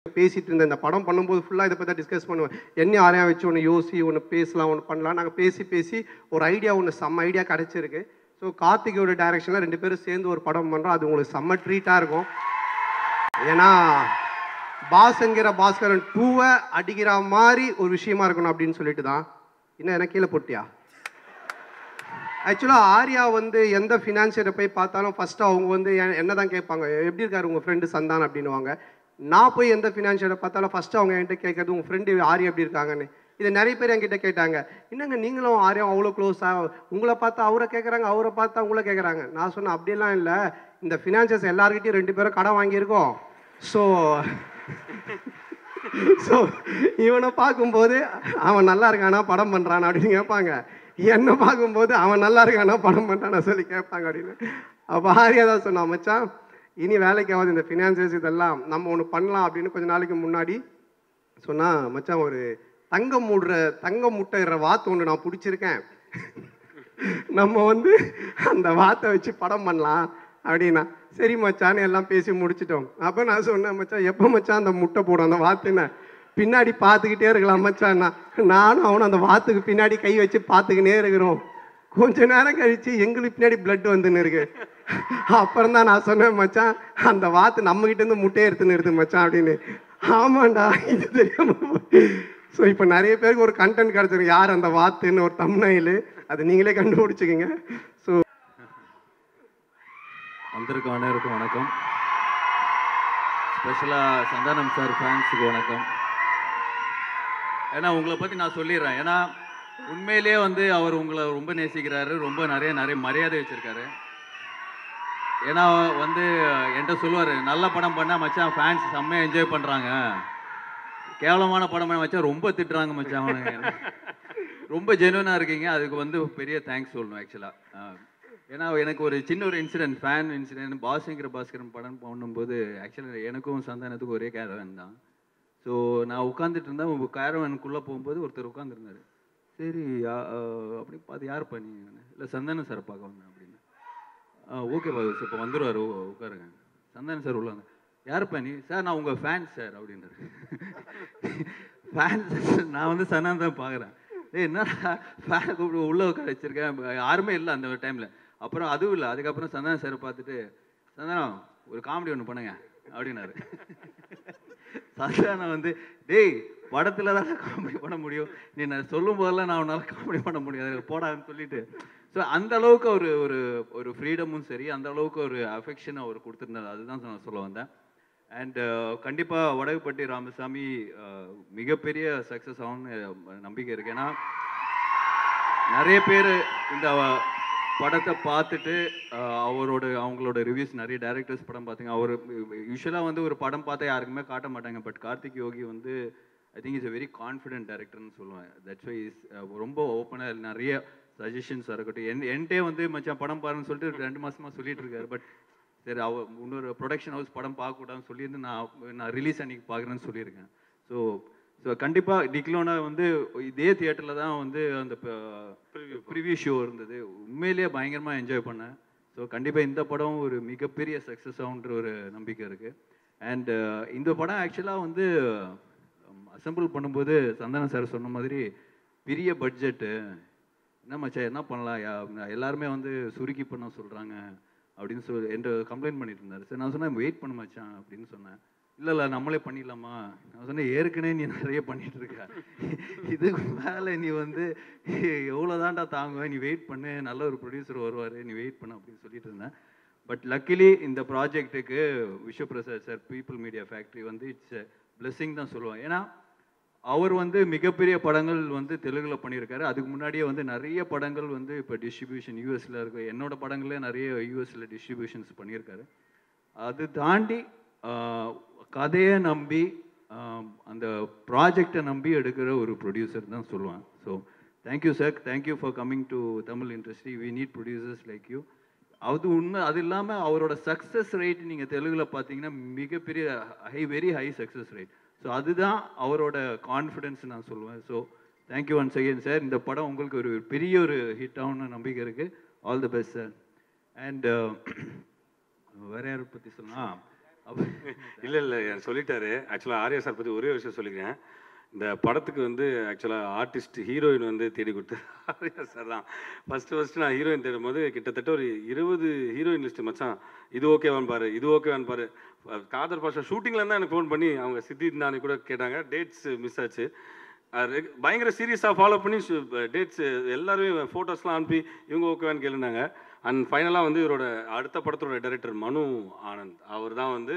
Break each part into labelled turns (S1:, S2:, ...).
S1: பேசிட்டு இருந்தேன். இந்த படம் பண்ணும்போது ஃபுல்லாக இதை பற்றி டிஸ்கஸ் பண்ணுவேன். என்ன யாரையா வச்சு ஒன்று யோசி, ஒன்று பேசலாம், ஒன்று பண்ணலாம். நாங்கள் பேசி ஒரு ஐடியா ஒன்று செம்ம ஐடியா கிடச்சிருக்கு. ஸோ கார்த்திகோட டைரக்ஷனில் 2 பேரும் சேர்ந்து ஒரு படம் பண்ணுறோம். அது உங்களுக்கு செம்ம ட்ரீட்டாக இருக்கும். ஏன்னா பாஸ்ங்கிற பாஸ்கரன் 2 அடிக்கிற மாதிரி ஒரு விஷயமா இருக்கணும் அப்படின்னு சொல்லிட்டு தான். இன்னும் எனக்கு கீழே போட்டியா? ஆக்சுவலாக ஆர்யா வந்து எந்த ஃபினான்ஷியரை போய் பார்த்தாலும் ஃபஸ்ட்டு அவங்க வந்து என்ன தான் கேட்பாங்க, எப்படி இருக்காரு உங்கள் ஃப்ரெண்டு சந்தான் அப்படின்னுவாங்க. நான் போய் எந்த ஃபினான்ஷியரை பார்த்தாலும் ஃபஸ்ட்டு அவங்க என்கிட்ட கேட்கறது உங்கள் ஃப்ரெண்டு ஆர்யா எப்படி இருக்காங்கன்னு. இதை நிறைய பேர் என்கிட்ட கேட்டாங்க, என்னங்க நீங்களும் ஆர்யா அவ்வளோ க்ளோஸாக, உங்களை பார்த்தா அவரை கேட்குறாங்க, அவரை பார்த்தா உங்களை கேட்குறாங்க. நான் சொன்னேன் அப்படியெல்லாம் இல்லை, இந்த ஃபினான்ஷியர்ஸ் எல்லாருக்கிட்டையும் 2 பேரும் கடன் வாங்கியிருக்கோம். ஸோ இவனை பார்க்கும்போது அவன் நல்லா இருக்கானா படம் பண்ணுறானா அப்படின்னு கேட்பாங்க. என்னை பார்க்கும்போது அவன் நல்லா இருக்கானா படம் பண்ணுறானா சொல்லி கேட்பாங்க அப்படின்னு. அப்போ ஆர்யா தான் சொன்னான், மச்சான் இனி வேலைக்கு ஆகாது இந்த ஃபினான்சியர்ஸ் இதெல்லாம், நம்ம ஒன்று பண்ணலாம் அப்படின்னு கொஞ்சம் நாளைக்கு முன்னாடி சொன்னால், மச்சான் ஒரு தங்க முட்டைற வாத்து ஒன்று நான் பிடிச்சிருக்கேன், நம்ம வந்து அந்த வாத்தை வச்சு படம் பண்ணலாம் அப்படின்னா. சரி மச்சான்னு எல்லாம் பேசி முடிச்சிட்டோம். அப்போ நான் சொன்னேன், மச்சான் எப்போ மச்சான் அந்த முட்டை போடும் அந்த வாத்துன்னு பின்னாடி பார்த்துக்கிட்டே இருக்கலாம் மச்சான். நானும் அவனும் அந்த வாத்துக்கு பின்னாடி கை வச்சு பார்த்துக்கினே இருக்கிறோம். கொஞ்ச நேரம் கழிச்சு எங்களுக்கு பின்னாடி பிளட் வந்துன்னு இருக்கு. அப்புறம் தான் நான் சொன்னேன், மச்சான் அந்த வாத்து நம்மகிட்ட இருந்து முட்டையை எடுத்துன்னு இருக்கு மச்சான் அப்படின்னு. ஆமாண்டா இது தெரியாம. ஸோ இப்போ நிறைய பேருக்கு ஒரு கண்டென்ட் கிடச்சிருக்கு, யார் அந்த வாத்துன்னு ஒரு தம்ப்நெயில், அது நீங்களே கண்டுபிடிச்சிக்கிங்க. ஸோ
S2: வந்திருக்க அனைவருக்கும் வணக்கம். ஸ்பெஷலாக சந்தானம் சார் ஃபேன்ஸுக்கு வணக்கம். ஏன்னா உங்களை பற்றி நான் சொல்லிடுறேன். ஏன்னா உண்மையிலே வந்து அவர் உங்களை ரொம்ப நேசிக்கிறாரு, ரொம்ப நிறைய மரியாதை வச்சுருக்காரு. ஏன்னா வந்து என்கிட்ட சொல்லுவார், நல்ல படம் பண்ணால் மச்சான் ஃபேன்ஸ் செம்மையாக என்ஜாய் பண்ணுறாங்க, கேவலமான படம் பண்ண மச்சான் ரொம்ப திட்டுறாங்க மச்சான் அவனுங்க. ரொம்ப ஜெனுவனாக இருக்கீங்க, அதுக்கு வந்து பெரிய தேங்க்ஸ் சொல்லணும் ஆக்சுவலாக. ஏன்னா எனக்கு ஒரு சின்ன ஒரு ஃபேன் இன்சிடென்ட், பாஸ்கரன் படம் பண்ணும்போது ஆக்சுவலாக எனக்கும் சந்தானத்துக்கும் ஒரே கேரவன் தான். ஸோ நான் உட்காந்துட்டு இருந்தேன், கேரவனுக்குள்ளே போகும்போது ஒருத்தர் உட்காந்துருந்தார். சரி அப்படி பார்த்து யார் பண்ணி, இல்லை சந்தானம் சாரை பார்க்க வந்தேன் அப்படின்னு. ஓகே பாஸ் இப்போ வந்துடுவார் உட்காருங்க. சந்தானம் சார் உள்ளாங்க, யார் பண்ணி சார், நான் உங்கள் ஃபேன்ஸ் சார் அப்படின்றாரு. ஃபேன்ஸ் நான் வந்து சந்தானம் தான் பார்க்குறேன். என்னடா ஃபேனை கூப்பிட்டு உள்ளே உட்கார வச்சுருக்கேன், யாருமே இல்லை அந்த டைமில். அப்புறம் அதுவும் இல்லை, அதுக்கப்புறம் சந்தானம் சாரை பார்த்துட்டு, சந்தானம் ஒரு காமெடி ஒன்று பண்ணுங்க அப்படின்னாரு. சந்தானம் வந்து, டேய் படத்தில் தான் காமெடி பண்ண முடியும், நீ நான் சொல்லும் போதெல்லாம் நான் உன்னால் காமெடி பண்ண முடியாது போடான்னு சொல்லிட்டு. ஸோ அந்த அளவுக்கு ஒரு ஃப்ரீடமும் சரி, அந்த அளவுக்கு ஒரு அஃபெக்ஷனை அவர் கொடுத்துருந்தாரு. அதுதான் நான் சொல்ல வந்தேன். அண்ட் கண்டிப்பாக வடகுப்பட்டி ராமசாமி மிகப்பெரிய சக்ஸஸ் ஆகும்னு நம்பிக்கை இருக்கு. ஏன்னா நிறைய பேர் இந்த படத்தை பார்த்துட்டு அவங்களோட ரிவ்யூஸ், நிறைய டைரக்டர்ஸ் படம் பார்த்தீங்க. அவர் யூஸ்வலாக வந்து ஒரு படம் பார்த்தா யாருக்குமே காட்ட மாட்டாங்க. பட் கார்த்திக் யோகி வந்து I think is a very confident டைரக்டர்னு சொல்லுவேன். தட்ஸ் வை இஸ் ரொம்ப ஓப்பனாக நிறைய சஜஷன்ஸாக இருக்கட்டும். என்கிட்டே வந்து மச்சான் படம் பாருன்னு சொல்லிட்டு 2 மாதமாக சொல்லிட்டு இருக்காரு. பட் சரி இன்னொரு ப்ரொடக்ஷன் ஹவுஸ் படம் பார்க்கக்கூடாதுன்னு சொல்லியிருந்து நான் ரிலீஸ் அன்றைக்கி பார்க்குறேன்னு சொல்லியிருக்கேன். ஸோ கண்டிப்பாக டிக்லோனா வந்து இதே தியேட்டரில் தான் வந்து அந்த ப்ரிவியூ ஷோ இருந்தது. உண்மையிலேயே பயங்கரமாக என்ஜாய் பண்ணேன். ஸோ கண்டிப்பாக இந்த படம் ஒரு மிகப்பெரிய சக்ஸஸ் ஆகுன்ற ஒரு நம்பிக்கை இருக்குது. அண்ட் இந்த படம் ஆக்சுவலாக வந்து அசம்பிள் பண்ணும்போது சந்தானம் சார் சொன்ன மாதிரி பெரிய பட்ஜெட்டு, என்ன மச்சா என்ன பண்ணலாம், எல்லாருமே வந்து சுருக்கி பண்ண சொல்கிறாங்க அப்படின்னு என்கிட்ட கம்ப்ளைண்ட் பண்ணிட்டு இருந்தார். சரி நான் சொன்னேன் வெயிட் பண்ண மச்சான் அப்படின்னு சொன்னேன். இல்லை நம்மளே பண்ணிடலாமா, நான் சொன்னேன் ஏற்கனவே நீ நிறைய பண்ணிட்டு இருக்க, இதுக்கு மேலே நீ வந்து எவ்வளோதான்டா தாங்குவேன், நீ வெயிட் பண்ணு, நல்ல ஒரு ப்ரொடியூசர் வருவார், நீ வெயிட் பண்ணு அப்படின்னு சொல்லிட்டு இருந்தேன். பட் லக்கிலி இந்த ப்ராஜெக்ட்டுக்கு Vishwaprasad sir people media factory வந்து இட்ஸ் பிளெஸிங் தான் சொல்லுவேன். ஏன்னா அவர் வந்து மிகப்பெரிய படங்கள் வந்து தெலுங்கில் பண்ணியிருக்காரு. அதுக்கு முன்னாடியே வந்து நிறைய படங்கள் வந்து இப்போ டிஸ்ட்ரிபியூஷன் யூஎஸில் இருக்கு. என்னோட படங்களே நிறைய யூஎஸில் டிஸ்ட்ரிபியூஷன்ஸ் பண்ணியிருக்காரு. அது தாண்டி கதையை நம்பி அந்த ப்ராஜெக்டை நம்பி எடுக்கிற ஒரு ப்ரொடியூசர் தான் சொல்லுவேன். So thank you sir, thank you for coming to Tamil industry. We need producers like you. அது உண்மை. அது இல்லாமல் அவரோட சக்ஸஸ் ரேட் நீங்கள் தெலுங்கில் பார்த்தீங்கன்னா மிகப்பெரிய very high success rate. So அதுதான் அவரோட கான்ஃபிடென்ஸ் நான் சொல்லுவேன். So thank you once again sir. இந்த படம் உங்களுக்கு ஒரு பெரிய ஒரு ஹிட் ஆகும்னு நம்பிக்கை இருக்குது. All the best sir. And வேற யாரை பற்றி சொன்னால்
S3: இல்லை சொல்லிட்டாரு. ஆக்சுவலாக ஆர்யா சார் பற்றி ஒரே விஷயம் சொல்லிக்கிறேன். இந்த படத்துக்கு வந்து ஆக்சுவலாக ஆர்டிஸ்ட் ஹீரோயின் வந்து தேடி கொடுத்து ஆர்யா சார் தான். ஃபஸ்ட்டு நான் ஹீரோயின் தேடும் போது கிட்டத்தட்ட ஒரு 20 ஹீரோயின் லிஸ்ட்டு மச்சான், இது ஓகேவான்னு பாரு, இது ஓகேவான்னு பாரு. காதர் பாஷா ஷூட்டிங்கில் தான் எனக்கு ஃபோன் பண்ணி அவங்க சித்தித் நானே கூட கேட்டாங்க. டேட்ஸ் மிஸ் ஆச்சு. பயங்கர சீரியஸாக ஃபாலோ பண்ணி டேட்ஸ் எல்லாருமே ஃபோட்டோஸ்லாம் அனுப்பி இவங்க ஓகேவான்னு கேளுனாங்க. அண்ட் ஃபைனலாக வந்து இவரோட அடுத்த படத்தோட டைரக்டர் மனு ஆனந்த் அவர் தான் வந்து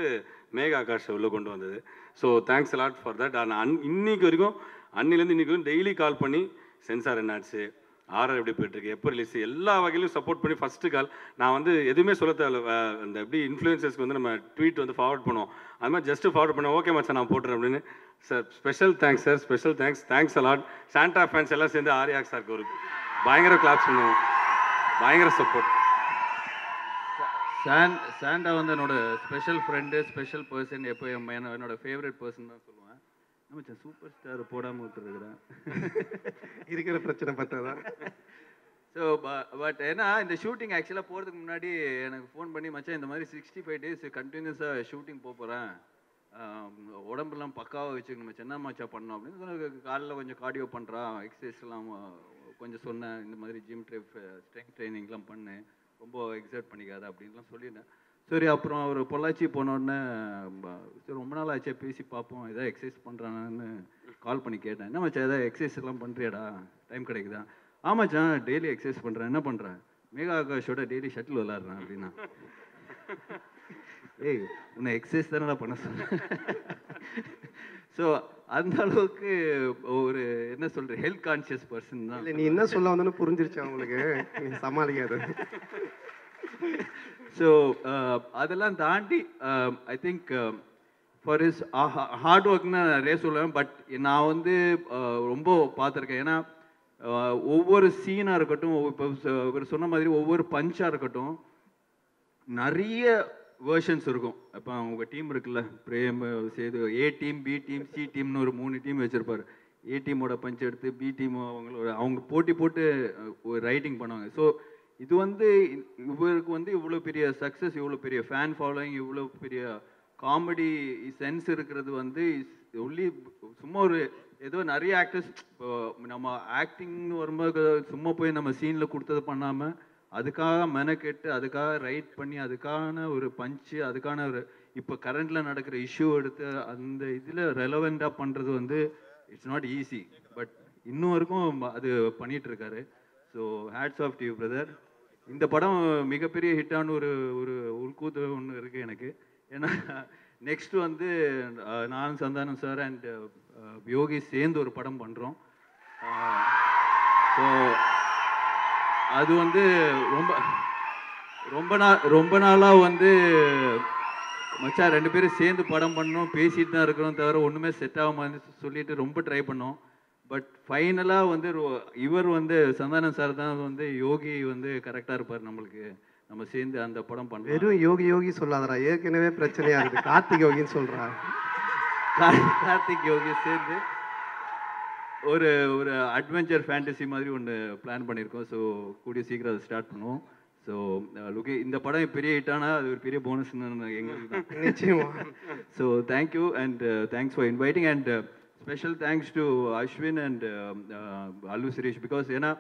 S3: மேகா ஆகாஷ் உள்ளே கொண்டு வந்தது. So thanks a lot for that. ஆனால் இன்னைக்கு வரைக்கும் அன்னிலேருந்து இன்றைக்கி வரைக்கும் டெய்லி கால் பண்ணி சென்சார் என்னாச்சு, ஆர்ஆர் எப்படி போயிட்டுருக்கு, எப்போ ரிலீஸ், எல்லா வகையிலும் சப்போர்ட் பண்ணி ஃபஸ்ட்டு கால். நான் வந்து எதுவுமே சொல்ல தேவை. அந்த எப்படி இன்ஃப்ளூயன்சர்ஸ்க்கு வந்து நம்ம ட்வீட் வந்து ஃபார்வர்ட் பண்ணுவோம், அது மாதிரி ஜஸ்ட்டு ஃபார்வர்ட் பண்ணோம். ஓகே மச்சான் நான் போட்டுறேன் அப்படின்னு. Sir special thanks sir, special thanks a lot. Santa fans எல்லாம் சேர்ந்து ஆர்யா சாருக்கு ஒரு பயங்கர கிளாப்ஸ் பண்ணுவோம். பயங்கர சப்போர்ட்.
S2: சாண்டா வந்து என்னோட ஸ்பெஷல் ஃப்ரெண்டு, ஸ்பெஷல் பர்சன், எப்போ என்னோட ஃபேவரட் பர்சன் தான் சொல்லுவேன். நம்ம சூப்பர் ஸ்டார் போடாமல் விட்டுருக்குறேன்
S1: இருக்கிற பிரச்சனை பார்த்ததான்.
S2: ஸோ பட் ஏன்னா இந்த ஷூட்டிங் ஆக்சுவலாக போகிறதுக்கு முன்னாடி எனக்கு ஃபோன் பண்ணி, மச்சான் இந்த மாதிரி 65 days கண்டினியூஸாக ஷூட்டிங் போகிறேன், உடம்புலாம் பக்காவாக வச்சுக்கணும் மச்சான், என்ன மச்சா பண்ணோம் அப்படின்னு சொன்ன. காலையில் கொஞ்சம் கார்டியோ பண்ணுறான், எக்ஸசைஸ்லாம் கொஞ்சம் சொன்னேன், இந்த மாதிரி ஜிம் ஸ்ட்ரெங்க் ட்ரைனிங்லாம் பண்ணு, ரொம்ப எக்ஸர்ட் பண்ணிக்காத அப்படின்லாம் சொல்லியிருந்தேன். சரி, அப்புறம் அவர் பொள்ளாச்சி போனோடனே சரி ரொம்ப நாள் ஆச்சே பேசி பார்ப்போம், எதாவது எக்ஸசைஸ் பண்ணுறானான்னு கால் பண்ணி கேட்டேன். என்ன மச்சான் எதாவது எக்ஸசைஸ் எல்லாம் பண்ணுறியாடா, டைம் கிடைக்குதா? ஆமாச்சான் டெய்லி எக்ஸசைஸ் பண்ணுறேன். என்ன பண்ணுறேன்? மேகா ஆகாஷோட டெய்லி ஷட்டில் விளாட்றேன் அப்படின்னா. ஏய் உன்னை எக்ஸசைஸ் தானடா பண்ண சொன்னேன். ஸோ அந்த அளவுக்கு ஒரு என்ன சொல்ற ஹெல்த் கான்ஷியஸ் பர்சன் தான்.
S1: இல்லை நீ என்ன சொல்ல வந்தோன்னு புரிஞ்சிருச்சு அவங்களுக்கு, நீ சமாளிக்காது.
S2: ஸோ அதெல்லாம் தாண்டி I think for is hard ஒர்க்னு நிறைய சொல்லுவேன். பட் நான் வந்து ரொம்ப பார்த்துருக்கேன். ஏன்னா ஒவ்வொரு சீனாக இருக்கட்டும், இப்போ இவர் சொன்ன மாதிரி ஒவ்வொரு பஞ்சாக இருக்கட்டும், நிறைய வேர்ஷன்ஸ் இருக்கும். இப்போ அவங்க டீம் இருக்குல்ல, Prem Sethu, A team, B team, C டீம்னு ஒரு 3 டீம் வச்சுருப்பார். ஏ டீமோட பஞ்ச் எடுத்து பி டீம் அவங்க போட்டி போட்டு ஒரு ரைட்டிங் பண்ணுவாங்க. ஸோ இது வந்து இவருக்கு வந்து இவ்வளோ பெரிய சக்ஸஸ், இவ்வளோ பெரிய ஃபேன் ஃபாலோயிங், இவ்வளோ பெரிய காமெடி சென்ஸ் இருக்கிறது வந்து ஒன்லி சும்மா ஒரு ஏதோ நிறைய ஆக்டர்ஸ் இப்போ நம்ம ஆக்டிங்னு வரும்போது சும்மா போய் நம்ம சீனில் கொடுத்தது பண்ணாமல் அதுக்காக மெனக்கெட்டு அதுக்காக ரைட் பண்ணி அதுக்கான ஒரு பஞ்சு, அதுக்கான ஒரு இப்போ கரண்டில் நடக்கிற இஷ்யூ எடுத்து அந்த இதில் ரெலவெண்ட்டாக பண்ணுறது வந்து இட்ஸ் நாட் ஈஸி. பட் இன்னும் வரைக்கும் அது பண்ணிகிட்ருக்காரு. So hats off to you brother. இந்த படம் மிகப்பெரிய ஹிட்டான ஒரு ஒரு உள்கூத்து ஒன்று இருக்குது எனக்கு. ஏன்னா நெக்ஸ்ட் வந்து நான் சந்தானம் சார் அண்ட் யோகி சேர்ந்து ஒரு படம் பண்ணுறோம். ஸோ அது வந்து ரொம்ப நாளாக வந்து மச்சான் 2 பேரும் சேர்ந்து படம் பண்ணோம், பேசிட்டு தான் இருக்கிறோம், தவிர ஒன்றுமே செட் ஆகாமல் சொல்லிட்டு ரொம்ப ட்ரை பண்ணோம். பட் ஃபைனலாக வந்து இவர் வந்து சந்தானம் சார் தான் வந்து யோகி வந்து கரெக்டாக இருப்பார் நம்மளுக்கு, நம்ம சேர்ந்து அந்த படம் பண்ணோம்.
S1: வெறும் யோகி சொல்லாதடா, ஏற்கனவே பிரச்சனையா இருக்குது. கார்த்திக் யோகின்னு சொல்கிறா.
S2: கார்த்திக் யோகி சேர்ந்து ஒரு ஒரு அட்வென்ச்சர் ஃபேண்டசி மாதிரி ஒன்று பிளான் பண்ணியிருக்கோம். ஸோ கூடிய சீக்கிரம் அதை ஸ்டார்ட் பண்ணுவோம். ஸோ லுக்கி இந்த படம் பெரிய ஹிட்டானா அது ஒரு பெரிய போனஸ்ன்னு எங்களுக்கு தான்.
S1: நிச்சயமா.
S2: So thank you and thanks for inviting and special thanks to Ashwin and Allu Suresh. Because ஏன்னா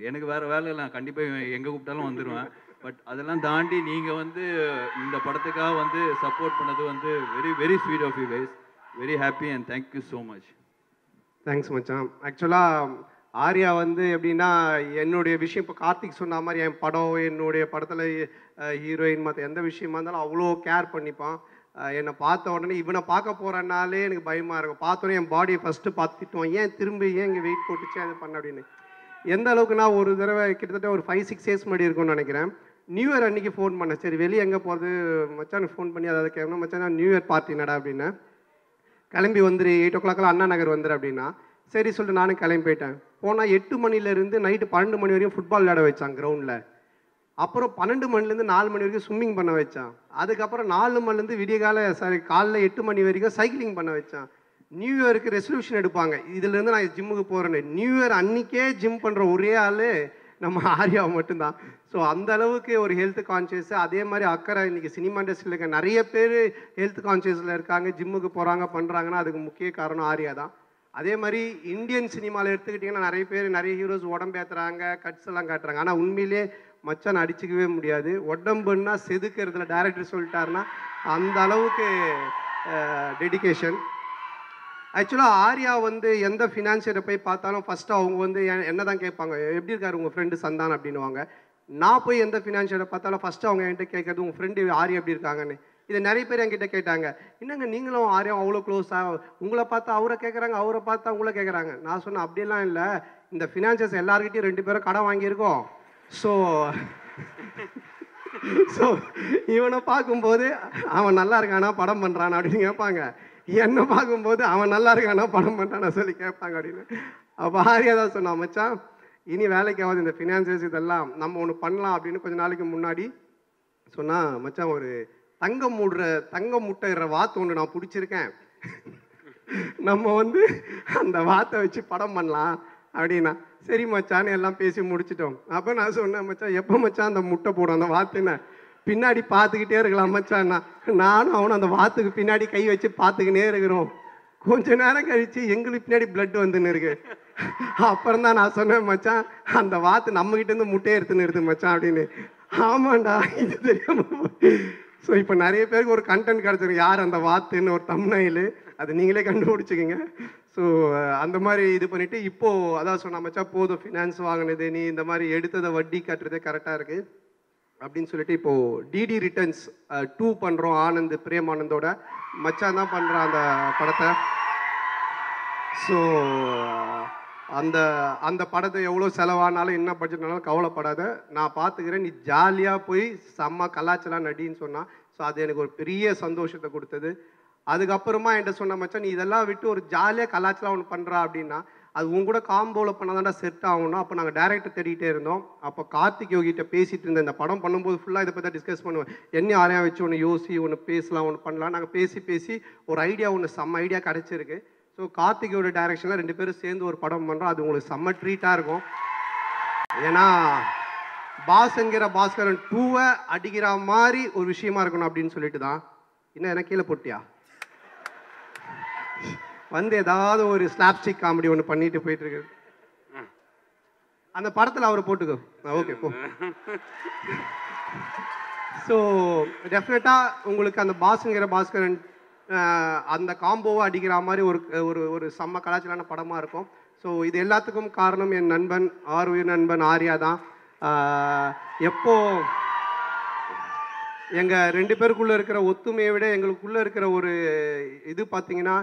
S2: எனக்கு வேறு வேலை இல்லை, கண்டிப்பாக எங்கே கூப்பிட்டாலும் வந்துடுவேன். பட் அதெல்லாம் தாண்டி நீங்கள் வந்து இந்த படத்துக்காக வந்து சப்போர்ட் பண்ணது வந்து very very sweet of you guys. Very happy and thank you so much.
S1: Thanks மச்சான். ஆக்சுவலாக ஆர்யா வந்து எப்படின்னா என்னுடைய விஷயம் இப்போ கார்த்திக் சொன்ன மாதிரி என் படம், என்னுடைய படத்தில் ஹீரோயின் மற்ற எந்த விஷயமா இருந்தாலும் அவ்வளோ கேர் பண்ணிப்பான். என்னை பார்த்த உடனே இவனை பார்க்க போகிறனாலே எனக்கு பயமாக இருக்கும். பார்த்தோன்னே என் பாடியை ஃபஸ்ட்டு பார்த்துட்டுவான், ஏன் திரும்பி ஏன் இங்கே வெயிட் போட்டுச்சு அது பண்ண அப்படின்னு. எந்த அளவுக்கு நான் ஒரு தடவை கிட்டத்தட்ட ஒரு 5-6 days முன்னாடி இருக்கும்னு நினைக்கிறேன், நியூ இயர் அன்றைக்கி ஃபோன் பண்ணேன். சரி வெளியே எங்கே போகிறது மச்சான் ஃபோன் பண்ணி அதாவது கேட்கணும், மச்சான் நான் நியூ இயர் பார்ட்டி நடா அப்படின்னு, கிளம்பி வந்துரு 8 o'clock அண்ணா நகர் வந்துரு அப்படின்னா சரி சொல்லிட்டு நானும் கிளம்பி போயிட்டேன். போனால் 8 மணிலேருந்து நைட்டு 12 மணி வரைக்கும் ஃபுட்பால் விளையாட வச்சான் கிரவுண்டில். அப்புறம் 12 மணிலேருந்து 4 மணி வரைக்கும் ஸ்விம்மிங் பண்ண வச்சான். அதுக்கப்புறம் 4 மணிலேருந்து விடிய காலைல 8 மணி வரைக்கும் சைக்கிளிங் பண்ண வச்சான். நியூ இயருக்கு ரெசல்யூஷன் எடுப்பாங்க, இதுலேருந்து நான் ஜிம்முக்கு போகிறேன்னு. நியூ இயர் அன்றைக்கே ஜிம் பண்ணுற ஒரே ஆள் நம்ம ஆர்யா மட்டும்தான். ஸோ அந்த அளவுக்கு ஒரு ஹெல்த் கான்ஷியஸ், அதே மாதிரி அக்கறை. இன்னைக்கு சினிமா இண்டஸ்ட்ரியில் இருக்க நிறைய பேர் ஹெல்த் கான்ஷியஸில் இருக்காங்க, ஜிம்முக்கு போகிறாங்க, பண்ணுறாங்கன்னா அதுக்கு முக்கிய காரணம் ஆர்யா தான். அதே மாதிரி இந்தியன் சினிமாவில் எடுத்துக்கிட்டிங்கன்னா நிறைய பேர், நிறைய ஹீரோஸ் உடம்பேற்றுறாங்க, கட்ஸ் எல்லாம் காட்டுறாங்க. ஆனால் உண்மையிலே மச்சான் அடிச்சிக்கவே முடியாது. உடம்புன்னா செதுக்கிறதுல டேரக்டர் சொல்லிட்டாருன்னா அந்த அளவுக்கு டெடிகேஷன். ஆக்சுவலாக ஆர்யா வந்து எந்த ஃபினான்ஷியரை போய் பார்த்தாலும் ஃபஸ்ட்டு அவங்க வந்து என்ன தான் கேட்பாங்க, எப்படி இருக்காரு உங்கள் ஃப்ரெண்டு சந்தான் அப்படின்னுவாங்க. நான் போய் எந்த ஃபினான்ஷியரை பார்த்தாலும் ஃபஸ்ட்டு அவங்க என்கிட்ட கேட்கறது உங்கள் ஃப்ரெண்டு ஆர்யா எப்படி இருக்காங்கன்னு. இதை நிறைய பேர் என்கிட்ட கேட்டாங்க, என்னங்க நீங்களும் ஆர்யா அவ்வளோ க்ளோஸாக, உங்களை பார்த்தா அவரை கேட்குறாங்க, அவரை பார்த்தா உங்களை கேட்குறாங்க. நான் சொன்னேன் அப்படியெல்லாம் இல்லை, இந்த ஃபினான்ஷியர்ஸ் எல்லாருக்கிட்டையும் 2 பேரும் கடன் வாங்கியிருக்கோம். ஸோ இவனை பார்க்கும்போது அவன் நல்லா இருக்கானா படம் பண்ணுறான் அப்படின்னு கேட்பாங்க. என்னை பார்க்கும்போது அவன் நல்லா இருக்கானா படம் பண்ணுறானா சொல்லி கேட்பாங்க அப்படின்னு. அப்போ ஆர்யா தான் சொன்னான், மச்சான் இனி வேலைக்கு ஆகாது இந்த ஃபினான்சியர்ஸ் இதெல்லாம், நம்ம ஒன்று பண்ணலாம் அப்படின்னு கொஞ்ச நாளைக்கு முன்னாடி சொன்னால், மச்சான் ஒரு தங்கம் முட்டைற வாத்து ஒன்று நான் பிடிச்சிருக்கேன், நம்ம வந்து அந்த வாத்தை வச்சு படம் பண்ணலாம் அப்படின்னா. சரி மச்சான்னு எல்லாம் பேசி முடிச்சிட்டோம். அப்போ நான் சொன்னேன், மச்சான் எப்போ மச்சான் அந்த முட்டை போடும் அந்த வாத்துன்னு பின்னாடி பார்த்துக்கிட்டே இருக்கலாம் மச்சான்னா. நானும் அவனும் அந்த வாத்துக்கு பின்னாடி கை வச்சு பார்த்துக்கினே இருக்கிறோம். கொஞ்ச நேரம் கழிச்சு எங்களுக்கு பின்னாடி பிளட் வந்துன்னு இருக்கு. அப்புறம் தான் நான் சொன்னேன், மச்சான் அந்த வாத்து நம்மகிட்ட இருந்து முட்டையை எடுத்துன்னு இருக்கு மச்சான் அப்படின்னு. ஆமாண்டா இது தெரியாம. ஸோ இப்போ நிறைய பேருக்கு ஒரு கண்டென்ட் கிடச்சிருக்கு, யார் அந்த வாத்துன்னு ஒரு தம்ப்நெயில், அது நீங்களே கண்டுபிடிச்சிக்கிங்க. ஸோ அந்த மாதிரி இது பண்ணிவிட்டு இப்போது அதான் சொன்ன, மச்சான் போதும் ஃபினான்ஸ் வாங்கினது, நீ இந்த மாதிரி எடுத்ததை வட்டி கட்டுறதே கரெக்டாக இருக்குது அப்படின்னு சொல்லிட்டு இப்போது டிடி ரிட்டர்ன்ஸ் 2 பண்ணுறோம். ஆனந்த் பிரேம் ஆனந்தோட மச்சான் தான் பண்ணுறான் அந்த படத்தை. ஸோ அந்த படத்தை எவ்வளோ செலவானாலும் என்ன பட்ஜெட்னாலும் கவலைப்படாத, நான் பார்த்துக்கிறேன், நீ ஜாலியாக போய் செம்ம கலாச்சலாம் நடின்னு சொன்னான். ஸோ அது எனக்கு ஒரு பெரிய சந்தோஷத்தை கொடுத்தது. அதுக்கப்புறமா என்கிட்ட சொன்ன, மச்சான் நீ இதெல்லாம் விட்டு ஒரு ஜாலியாக கலாச்சலாம் ஒன்று பண்ணுறா அப்படின்னா, அது உங்க கூட காம்போவில் பண்ணாதான்டா செட் ஆகணும். அப்போ நாங்கள் டேரக்டர் தேடிகிட்டே இருந்தோம். அப்போ கார்த்திக் யோகிட்ட பேசிகிட்டு இருந்தேன். இந்த படம் பண்ணும்போது ஃபுல்லாக இதை பற்றி டிஸ்கஸ் பண்ணுவேன். என்ன யாரையா வச்சு ஒன்று யோசி, ஒன்று பேசலாம், ஒன்று பண்ணலாம். நாங்கள் பேசி ஒரு ஐடியா, ஒன்று செம்ம ஐடியா கிடச்சிருக்கு. ஸோ கார்த்திகோட டைரக்ஷனில் 2 பேரும் சேர்ந்து ஒரு படம் பண்ணுறோம். அது உங்களுக்கு செம்ம ட்ரீட்டாக இருக்கும். ஏன்னா பாஸ்ங்கிற பாஸ்கரன் 2 அடிக்கிற மாதிரி ஒரு விஷயமா இருக்கணும் அப்படின்னு சொல்லிட்டு தான். இன்னும் எனக்கு கீழே போட்டியா வந்து ஏதாவது ஒரு ஸ்லாப்ஸ்டிக் காமெடி ஒன்று பண்ணிட்டு போயிட்டு இருக்கு. அந்த படத்தில் அவரை போட்டுக்கோ. ஓகே போ. ஸோ டெஃபினட்டாக உங்களுக்கு அந்த பாஸ்ங்கிற பாஸ்கரன் அந்த காம்போவை அடிக்கிற மாதிரி ஒரு ஒரு செம்ம கலாச்சாரான படமாக இருக்கும். ஸோ இது எல்லாத்துக்கும் காரணம் என் நண்பன் உயிர் நண்பன் ஆர்யா தான். எப்போ எங்கள் 2 பேருக்குள்ளே இருக்கிற ஒத்துமையை விட எங்களுக்குள்ளே இருக்கிற ஒரு இது பார்த்தீங்கன்னா,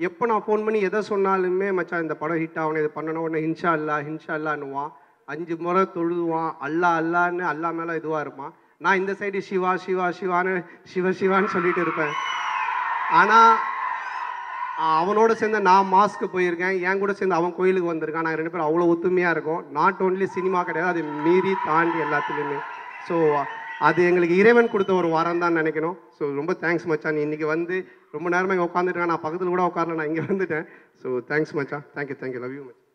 S1: எப்போ நான் ஃபோன் பண்ணி எதை சொன்னாலுமே, மச்சான் இந்த படம் ஹிட் ஆகணும், இது பண்ணணும், உடனே இன்ஷா அல்லான்னுவான். 5 முறை தொழுதுவான், அல்லான்னு அல்லா மேலே இதுவாக இருப்பான். நான் இந்த சைடு சிவான்னு சொல்லிட்டு இருப்பேன். ஆனால் அவனோட சேர்ந்து நான் மாஸ்க்கு போயிருக்கேன், என் கூட சேர்ந்து அவன் கோயிலுக்கு வந்திருக்கான். நாங்கள் 2 பேரும் அவ்வளோ ஒத்துமையாக இருக்கோம். நாட் ஓன்லி சினிமா கிடையாது, அது மீறி தாண்டி எல்லாத்துலேயுமே. ஸோ அது எங்களுக்கு இறைவன் கொடுத்த ஒரு வாரம் தான் நினைக்கணும். ஸோ ரொம்ப தேங்க்ஸ் மச்சான், நீ இன்றைக்கி வந்து ரொம்ப நேரமாக இங்கே உட்காந்துருக்கேன். நான் பக்கத்தில் கூட உட்காரல, நான் இங்கே வந்துட்டேன். ஸோ தேங்க்ஸ் மச்சான். தேங்க்யூ லவ் யூ மச்சான்.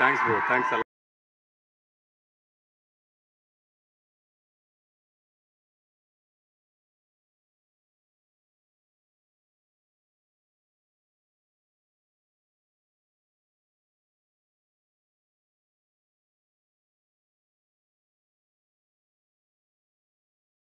S3: Thanks bro, thanks.